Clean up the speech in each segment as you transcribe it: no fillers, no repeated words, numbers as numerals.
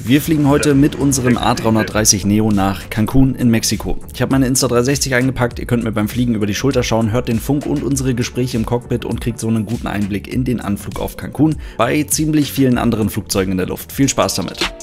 Wir fliegen heute mit unserem A330 Neo nach Cancun in Mexiko. Ich habe meine Insta360 eingepackt, ihr könnt mir beim Fliegen über die Schulter schauen, hört den Funk und unsere Gespräche im Cockpit und kriegt so einen guten Einblick in den Anflug auf Cancun bei ziemlich vielen anderen Flugzeugen in der Luft. Viel Spaß damit!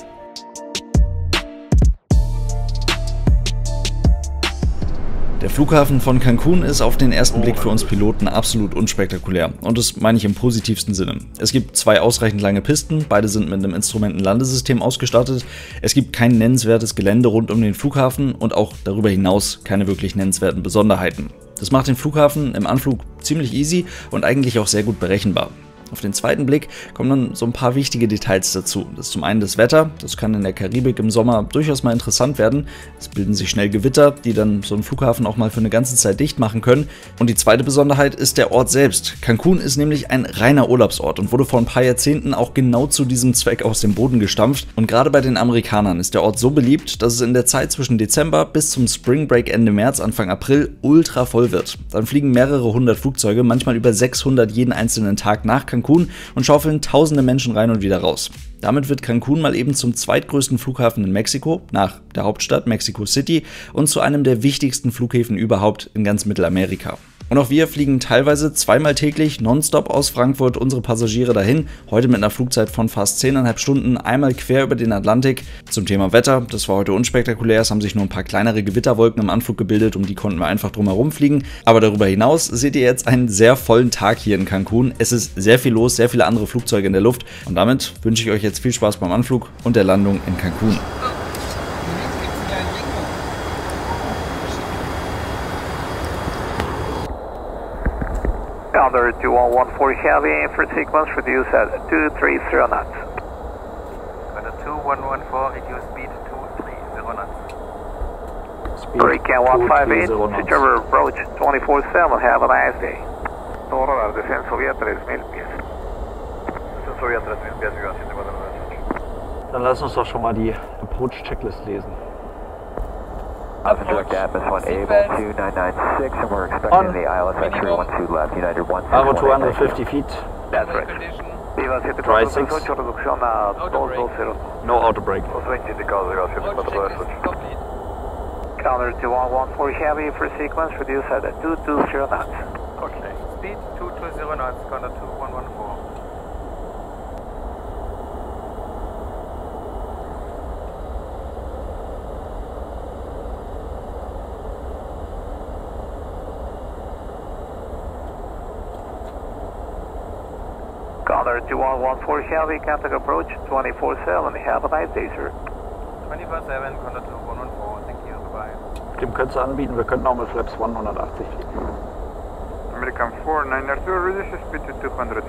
Der Flughafen von Cancun ist auf den ersten Blick für uns Piloten absolut unspektakulär und das meine ich im positivsten Sinne. Es gibt zwei ausreichend lange Pisten, beide sind mit einem Instrumentenlandesystem ausgestattet, es gibt kein nennenswertes Gelände rund um den Flughafen und auch darüber hinaus keine wirklich nennenswerten Besonderheiten. Das macht den Flughafen im Anflug ziemlich easy und eigentlich auch sehr gut berechenbar. Auf den zweiten Blick kommen dann so ein paar wichtige Details dazu. Das ist zum einen das Wetter, das kann in der Karibik im Sommer durchaus mal interessant werden. Es bilden sich schnell Gewitter, die dann so einen Flughafen auch mal für eine ganze Zeit dicht machen können. Und die zweite Besonderheit ist der Ort selbst. Cancun ist nämlich ein reiner Urlaubsort und wurde vor ein paar Jahrzehnten auch genau zu diesem Zweck aus dem Boden gestampft. Und gerade bei den Amerikanern ist der Ort so beliebt, dass es in der Zeit zwischen Dezember bis zum Spring Break Ende März, Anfang April ultra voll wird. Dann fliegen mehrere hundert Flugzeuge, manchmal über 600 jeden einzelnen Tag nach Cancun und schaufeln tausende Menschen rein und wieder raus. Damit wird Cancun mal eben zum zweitgrößten Flughafen in Mexiko, nach der Hauptstadt Mexico City und zu einem der wichtigsten Flughäfen überhaupt in ganz Mittelamerika. Und auch wir fliegen teilweise zweimal täglich nonstop aus Frankfurt unsere Passagiere dahin, heute mit einer Flugzeit von fast 10,5 Stunden, einmal quer über den Atlantik. Zum Thema Wetter, das war heute unspektakulär, es haben sich nur ein paar kleinere Gewitterwolken im Anflug gebildet, um die konnten wir einfach drumherum fliegen. Aber darüber hinaus seht ihr jetzt einen sehr vollen Tag hier in Cancun. Es ist sehr viel los, sehr viele andere Flugzeuge in der Luft und damit wünsche ich euch jetzt viel Spaß beim Anflug und der Landung in Cancun. Under 2114 Heavy for sequence, reduce at 230 knots. Under 2114, reduce speed 230 knots. Hurricane 158, switch over approach 24/7, have a nice day. Norra, descenso vía 3000 pies. Descenso vía 3000 pies, über 798. Dann lass uns doch schon mal die Approach-Checklist lesen. Direct Atmos 1 Able 2996 and we're expecting the ILS at 312 left, United 16. Arrow 250 feet. That's right. Viva Dry 6. 748, reducción a 220. No auto brake. 220 indicado, Viva 748. Counter 2114 Heavy for sequence, reduce at 220 knots. Okay. Speed 220 knots, Counter 2114. Counter 2114 Heavy, contact approach 24/7, have a nice day, sir. 24/7, Counter 2114, thank you, goodbye. Dem könntest du anbieten, wir könnten auch mit Flaps 180 fliegen. American 490, reduce speed to 200.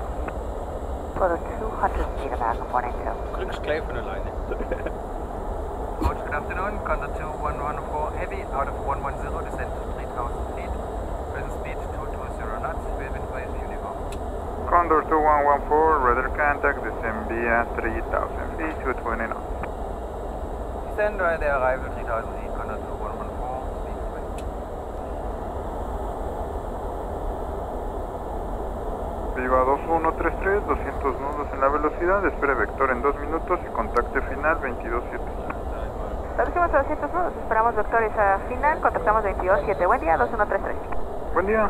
For 200 feet, American 492. Kriegst gleich von alleine. Approach, good afternoon, Counter 2114 Heavy, out of 110, descend to 3000 feet. Present speed 220 knots, will advise uniform. Condor 2114, radar contact, descend via 3000 feet, 220 knots. Descend by the arrival 3000 feet, Condor 2114, speed 20. Viva 2133, 200 nudos en la velocidad, espere vector en 2 minutos y contacte final 2275. Reducimos a 200 nudos, esperamos vectores a final, contactamos 22.7. Buen día, 2133. Buen día.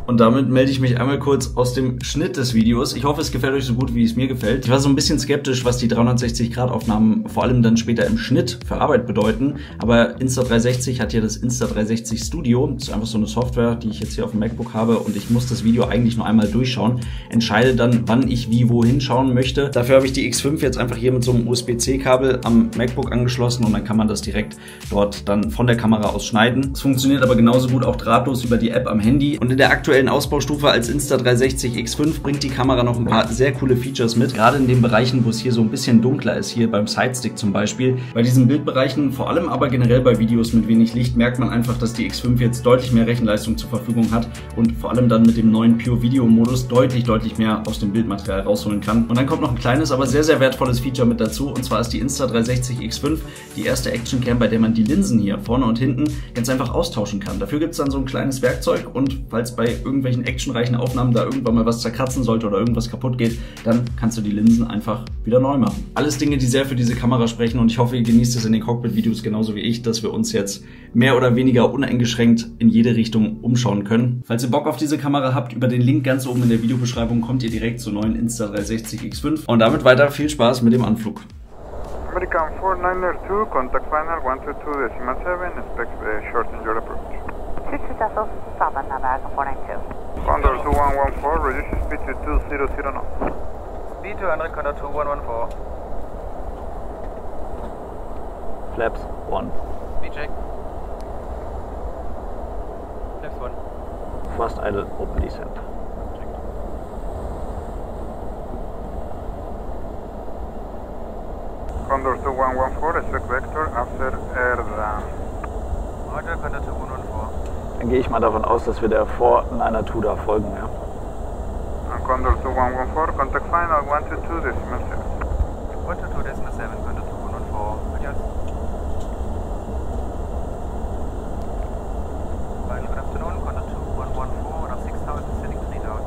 Und damit melde ich mich einmal kurz aus dem Schnitt des Videos. Ich hoffe, es gefällt euch so gut, wie es mir gefällt. Ich war so ein bisschen skeptisch, was die 360-Grad-Aufnahmen vor allem dann später im Schnitt für Arbeit bedeuten. Aber Insta360 hat ja das Insta360 Studio. Das ist einfach so eine Software, die ich jetzt hier auf dem MacBook habe. Und ich muss das Video eigentlich nur einmal durchschauen. Entscheide dann, wann ich wie wohin schauen möchte. Dafür habe ich die X5 jetzt einfach hier mit so einem USB-C-Kabel am MacBook angeschlossen. Und dann kann man das direkt dort dann von der Kamera aus schneiden. Es funktioniert aber genauso gut auch drahtlos über die App am Handy. Und in der aktuellen aktuellen Ausbaustufe als Insta360X5 bringt die Kamera noch ein paar sehr coole Features mit, gerade in den Bereichen, wo es hier so ein bisschen dunkler ist, hier beim Sidestick zum Beispiel. Bei diesen Bildbereichen, vor allem aber generell bei Videos mit wenig Licht, merkt man einfach, dass die X5 jetzt deutlich mehr Rechenleistung zur Verfügung hat und vor allem dann mit dem neuen Pure Video Modus deutlich mehr aus dem Bildmaterial rausholen kann. Und dann kommt noch ein kleines, aber sehr wertvolles Feature mit dazu, und zwar ist die Insta360X5 die erste Actioncam, bei der man die Linsen hier vorne und hinten ganz einfach austauschen kann. Dafür gibt es dann so ein kleines Werkzeug, und falls bei irgendwelchen actionreichen Aufnahmen da irgendwann mal was zerkratzen sollte oder irgendwas kaputt geht, dann kannst du die Linsen einfach wieder neu machen. Alles Dinge, die sehr für diese Kamera sprechen, und ich hoffe, ihr genießt es in den Cockpit-Videos genauso wie ich, dass wir uns jetzt mehr oder weniger uneingeschränkt in jede Richtung umschauen können. Falls ihr Bock auf diese Kamera habt, über den Link ganz oben in der Videobeschreibung kommt ihr direkt zur neuen Insta360X5. Und damit weiter viel Spaß mit dem Anflug. American 492, contact final 122.7, expect shorten your approach. 60,000 Southern American 492. Condor 2114, reduce speed to 200 knots. Speed 200, Condor 2114. Flaps 1. Speed check. Flaps 1. Fast idle, open descent. Condor 2114, expect vector after airdown. Roger, Condor 2114. Dann gehe ich mal davon aus, dass wir der 492 da folgen, ja. Condor 2114, contact final 122.7. 122.7, Condor 2114. Adios. Final good afternoon, Condor 2114, out of 6,000, descending 3,000.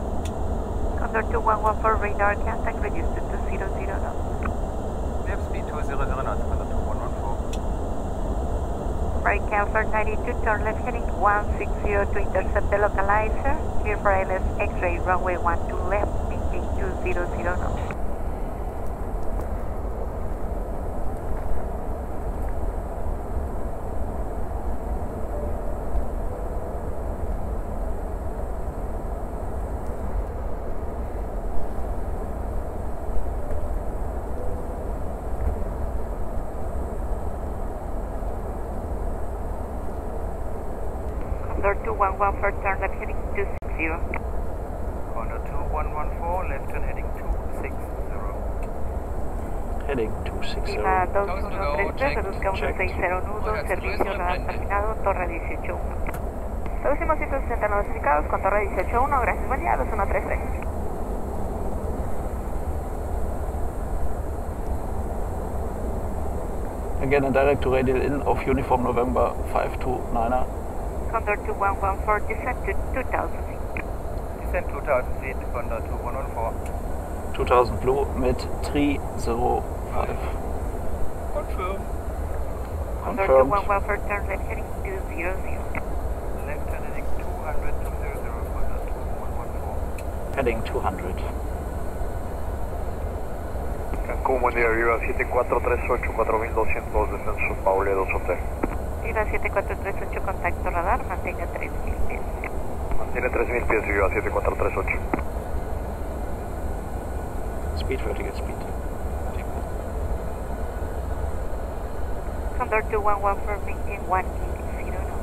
Condor 2114, radar contact reduced to 200 knots. We have speed 200 knots, Condor 2114. Right Cancer 92, turn left heading 160 to intercept the localizer. Clear for ILS X-ray, runway 12 left, maintain 200 knots. Condor 2114, turn left heading 260. Condor 2114, left turn heading 260. Heading 260. Lima 2133, reduzcamos a 60 nudos, servicio radar terminado, torre 18.1. Reducimos 160 notificados con torre 18.1, gracias, buen día, 2133. Again, a direct to radial in of Uniform November 529er. Condor 2114, descent to 2,000 feet. Descent 2,000 feet, Condor 2114. 2000 blue mit 305. Confirm. Condor Confirmed. 2114, turn left heading 200. Left turn heading 200, 200, Condor 2114. Heading 200. Cancún, buen día, Viva 7438, 4202, descenso Paule 2 Hotel. Viva 7438, contacto radar, mantenga 3000 pies. Mantiene 3000 pies, Viva 7438. Speed, vertical speed. Condor 2114, maintain 180 knots.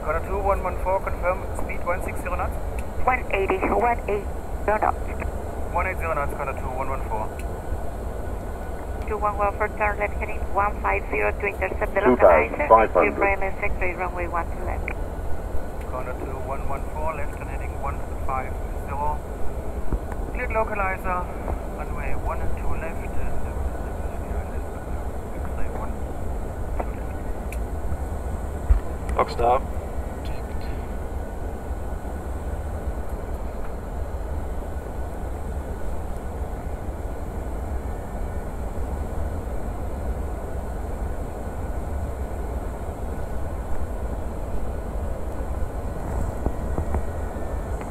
Condor 2114, confirm speed 160 knots. 180 knots. 180 knots, Condor 2114. 2114, turn left heading 150 to intercept the localizer. Clear for ILS X-ray, runway 12 left. Condor 2114, left turn heading 150. Cleared localizer, runway 12 left. X-ray 12 left. Lockstar.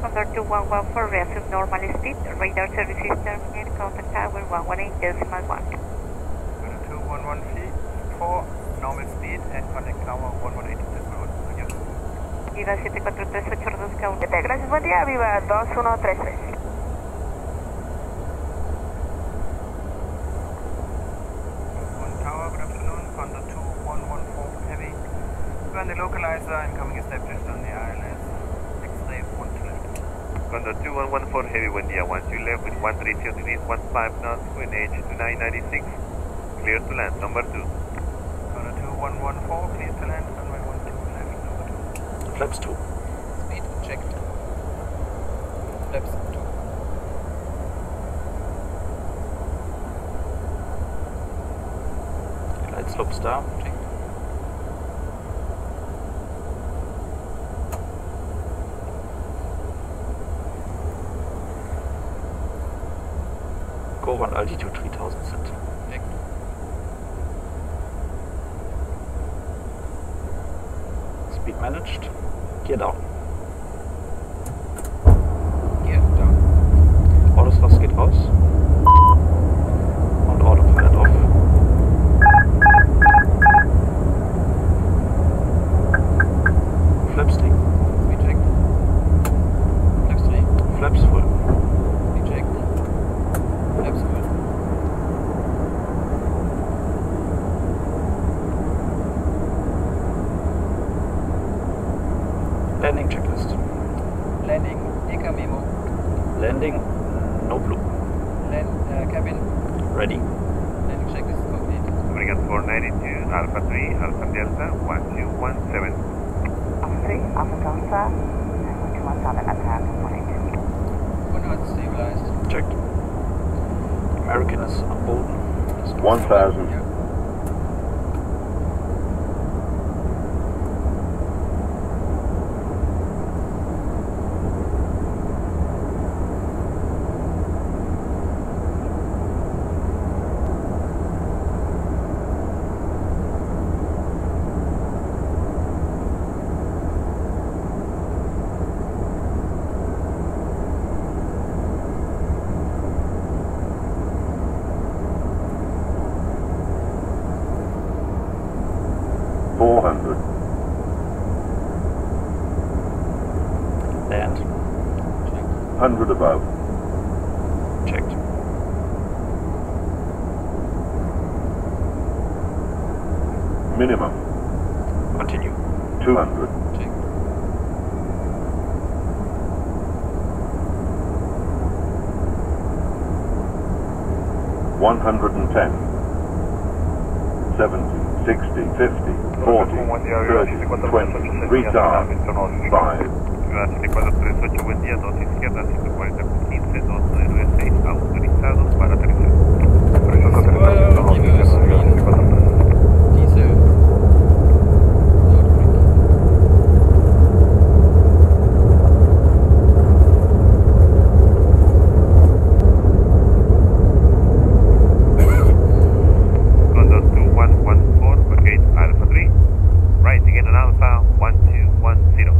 Condor 2114, reassume normal speed, radar services terminate, contact tower 118.1. Condor 2114, normal speed and contact tower 118.1. Adios. Viva 7438, reduzca 1. Gracias, buen día, Viva 2133. One tower, good afternoon, Condor 2114 heavy. We're on the localizer, incoming established on the island. Condor 2114 Heavy, buen día. 12 left with 130 degrees, 15 knots, wind H2996. Clear to land, number 2. Condor 2114, clear to land, runway 12 left, number 2. Flaps 2. Speed checked. Flaps 2. Glide slope star. Checked. Go on altitude 3000 set. Checked. Speed managed. Gear down. Gear down. Autothrust geht raus. Und Autopilot off. Flaps 3. Speed checked. Flaps 3. Flaps full. Speed checked. Flaps full. Landing checklist. Landing, ECA Memo. Landing, no blue. Cabin. Ready. Landing checklist complete. American 492, Alpha 3, Alpha Delta, 1217. Alpha 3, Alpha Delta, 1217 at path 182. Conrad stabilized. Checked. American is on board. 1000. Yeah. Land. 100 above. Checked. Minimum. Continue. 200. Check. 110. 70. 60. 50. 40. 30. 20. Retard. 5. Ciudad 7438, buen día, 2 izquierda, 140 con 15, 296, autorizado para aterrizar. Diesel. Condor 2114 for gate Alpha 3, right again on Alpha 1210.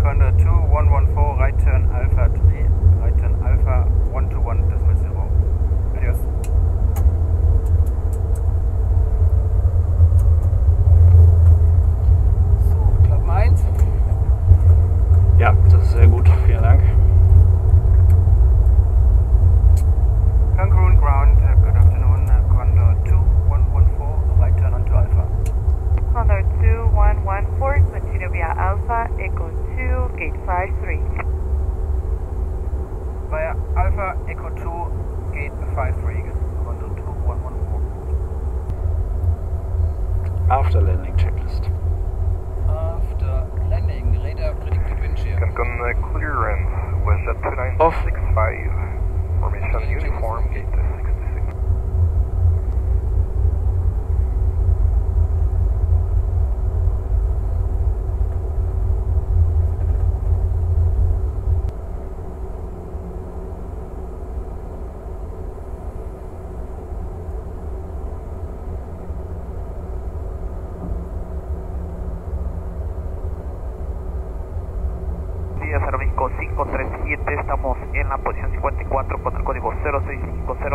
Condor 2114, right turn Alpha 3, right turn Alpha 121.0. Adios. So, Klappen 1. Ja, das ist sehr gut. Vielen Dank. Cancun ground, good afternoon. Condor 2114, right turn onto Alpha. Condor 2114, continue via Alpha, Echo 2, gate 53. Via Alpha Echo 2, gate 53, Condor 2114. After landing checklist. After landing, radar predicted wind shear. Cancun clearance was at 2965. Formation uniform gate 66. Día 05537, estamos en la posición 54 con el código 0650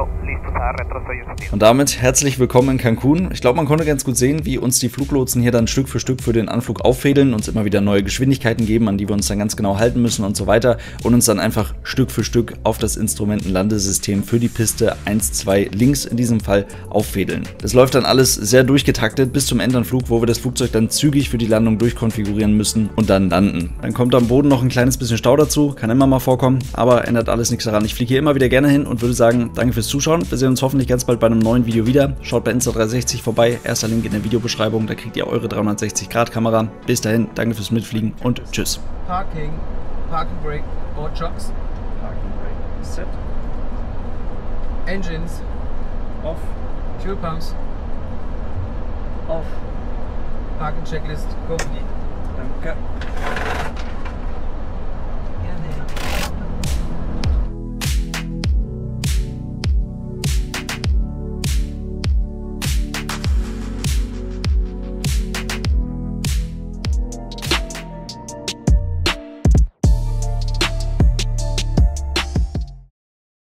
Und damit herzlich willkommen in Cancun. Ich glaube, man konnte ganz gut sehen, wie uns die Fluglotsen hier dann Stück für Stück für den Anflug auffädeln, uns immer wieder neue Geschwindigkeiten geben, an die wir uns dann ganz genau halten müssen und so weiter und uns dann einfach Stück für Stück auf das Instrumentenlandesystem für die Piste 1-2 links in diesem Fall auffädeln. Das läuft dann alles sehr durchgetaktet bis zum Endanflug, wo wir das Flugzeug dann zügig für die Landung durchkonfigurieren müssen und dann landen. Dann kommt am Boden noch ein kleines bisschen Stau dazu, kann immer mal vorkommen, aber ändert alles nichts daran. Ich fliege hier immer wieder gerne hin und würde sagen, danke fürs Zuschauen. Wir sehen uns hoffentlich ganz bald bei einem neuen Video wieder. Schaut bei Insta360 vorbei. Erster Link in der Videobeschreibung. Da kriegt ihr eure 360-Grad-Kamera. Bis dahin, danke fürs Mitfliegen und tschüss. Parking brake, all chocks. Parking brake set. Engines Off. Fuel pumps Off. Parking checklist complete. Danke.